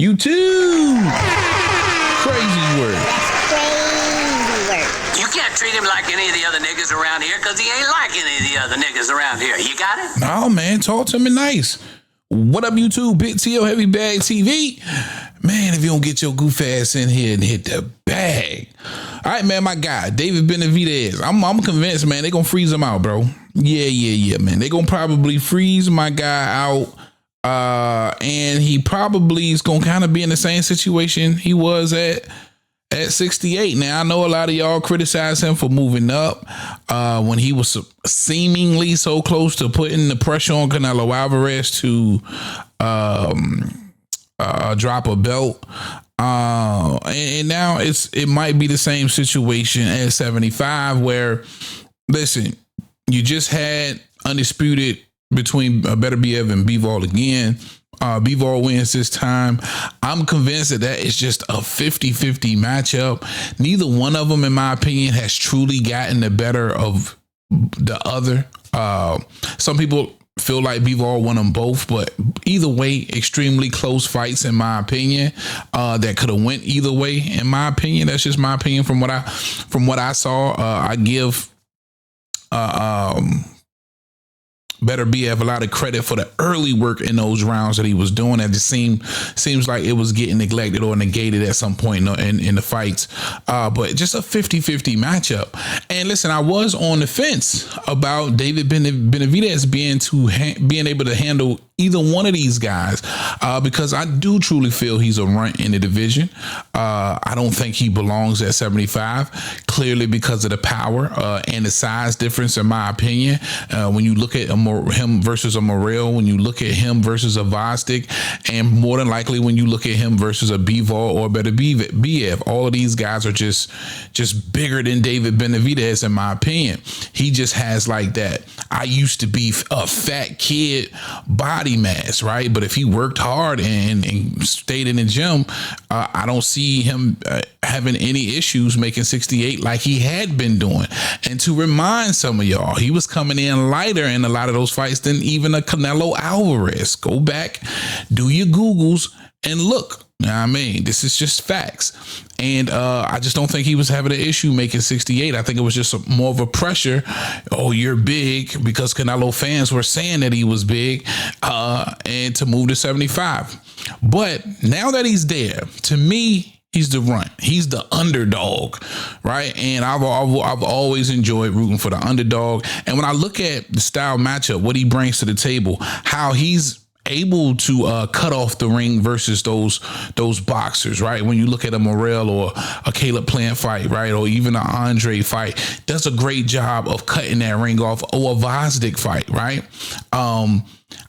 You too. Crazy word. Crazy work. You can't treat him like any of the other niggas around here because he ain't like any of the other niggas around here. You got it? No, man. Talk to me nice. What up, YouTube? Big T.O. Heavy Bag TV. Man, if you don't get your goof ass in here and hit the bag. All right, man, my guy, David Benavidez. I'm convinced, man, they going to freeze him out, bro. Yeah, man. They going to probably freeze my guy out. And he probably is going to kind of be in the same situation he was at 68. Now, I know a lot of y'all criticize him for moving up when he was seemingly so close to putting the pressure on Canelo Alvarez to drop a belt. And now it might be the same situation at 75 where, listen, you just had undisputed between Beterbiev and Bivol again. Bivol wins this time. I'm convinced that is just a 50-50 matchup. Neither one of them, in my opinion, has truly gotten the better of the other. Some people feel like Bivol won them both, but either way, extremely close fights, in my opinion, that could have went either way. In my opinion, that's just my opinion from what I saw. I give Beterbiev a lot of credit for the early work in those rounds that he was doing. It just seems like it was getting neglected or negated at some point in the fights. But just a 50-50 matchup. And listen, I was on the fence about David Benavidez being able to handle either one of these guys because I do truly feel he's a runt in the division. I don't think he belongs at 75, clearly because of the power and the size difference, in my opinion. When you look at him versus a Morel, when you look at him versus a Vostik, and more than likely when you look at him versus a Bivol or Beterbiev, all of these guys are just bigger than David Benavidez, in my opinion. He just has like that I used to be a fat kid body mass, right? But if he worked hard and stayed in the gym, I don't see him having any issues making 68 like he had been doing. And to remind some of y'all, he was coming in lighter in a lot of those fights than even a Canelo Alvarez. Go back, do your Googles, and look. I mean, this is just facts. And I just don't think he was having an issue making 68. I think it was just more of a pressure. Oh, you're big, because Canelo fans were saying that he was big, and to move to 75. But now that he's there, to me, he's the runt. He's the underdog, right? And I've always enjoyed rooting for the underdog. And when I look at the style matchup, what he brings to the table, how he's able to cut off the ring versus those boxers, right? When you look at a Morel or a Caleb Plant fight, right? Or even an Andre fight, does a great job of cutting that ring off, or a Vostik fight, right?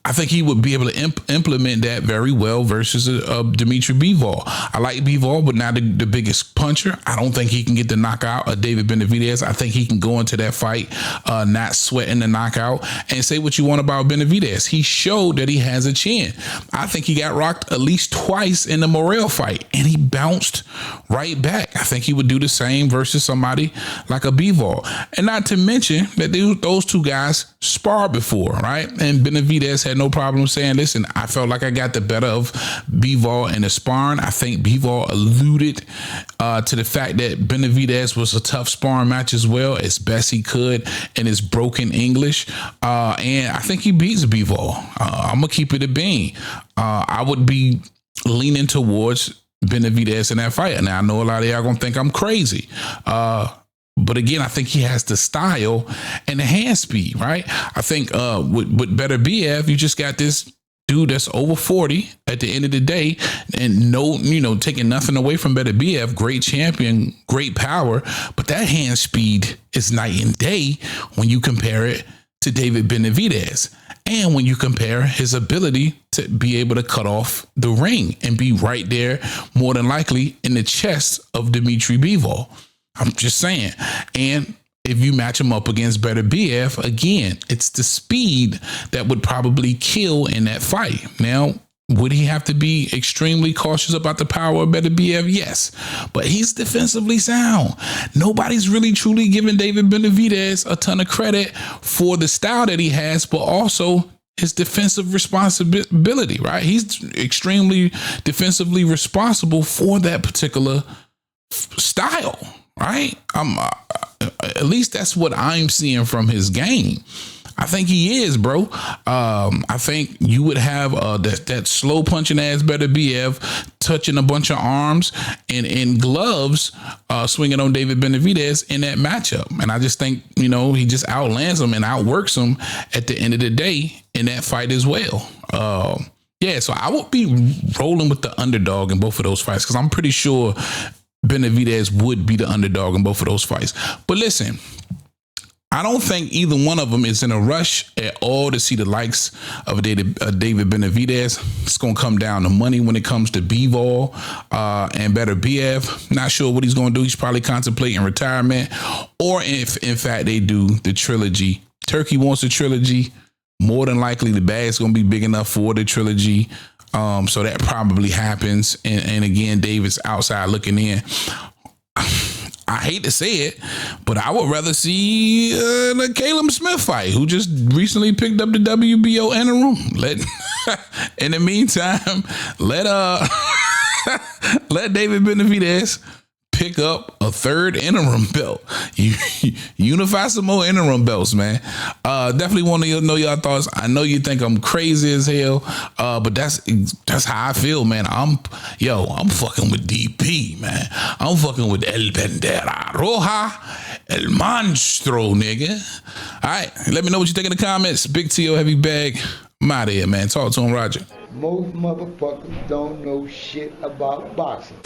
I think he would be able to implement that very well versus Dmitry Bivol. I like Bivol, but not the biggest puncher. I don't think he can get the knockout of David Benavidez. I think he can go into that fight not sweating the knockout. And say what you want about Benavidez, he showed that he has a chin. I think he got rocked at least twice in the Morel fight, and he bounced right back. I think he would do the same versus somebody like a Bivol. And not to mention that those two guys sparred before, right? And Benavidez had no problem saying, listen, I felt like I got the better of Bivol in the sparring. I think Bivol alluded to the fact that Benavidez was a tough sparring match as well, as best he could in his broken English. And I think he beats Bivol. I'm going to keep it a bean. I would be leaning towards Benavidez in that fight. Now, I know a lot of y'all going to think I'm crazy. But again, I think he has the style and the hand speed, right? I think with Beterbiev, you just got this dude that's over 40 at the end of the day, and taking nothing away from Beterbiev, great champion, great power, but that hand speed is night and day when you compare it to David Benavidez. And when you compare his ability to be able to cut off the ring and be right there, more than likely in the chest of Dmitry Bivol. I'm just saying. And if you match him up against Beterbiev, again, it's the speed that would probably kill in that fight. Now, would he have to be extremely cautious about the power of Beterbiev? Yes, but he's defensively sound. Nobody's really truly giving David Benavidez a ton of credit for the style that he has, but also his defensive responsibility, right? He's extremely defensively responsible for that particular style, right? At least that's what I'm seeing from his game. I think he is, bro. I think you would have that slow punching ass Beterbiev touching a bunch of arms and in gloves, swinging on David Benavidez in that matchup. And I just think, he just outlands him and outworks him at the end of the day in that fight as well. Yeah, so I would be rolling with the underdog in both of those fights because I'm pretty sure Benavidez would be the underdog in both of those fights. But listen, I don't think either one of them is in a rush at all to see the likes of David Benavidez. It's going to come down to money when it comes to Bivol and Beterbiev. Not sure what he's going to do. He's probably contemplating retirement, or if in fact they do the trilogy. Turkey wants a trilogy. More than likely the bag's going to be big enough for the trilogy. So that probably happens. And again, David's outside looking in. I hate to say it, but I would rather see the Caleb Smith fight, who just recently picked up the WBO interim. In the meantime, let David Benavidez pick up a third interim belt. Unify some more interim belts, man. Definitely want to know your thoughts. I know you think I'm crazy as hell, but that's how I feel, man. I'm fucking with DP, man. I'm fucking with El Bandera Roja, El Monstro, nigga. All right, let me know what you think in the comments. Big T.O. Heavy Bag. I'm out of here, man. Talk to him, Roger. Most motherfuckers don't know shit about boxing.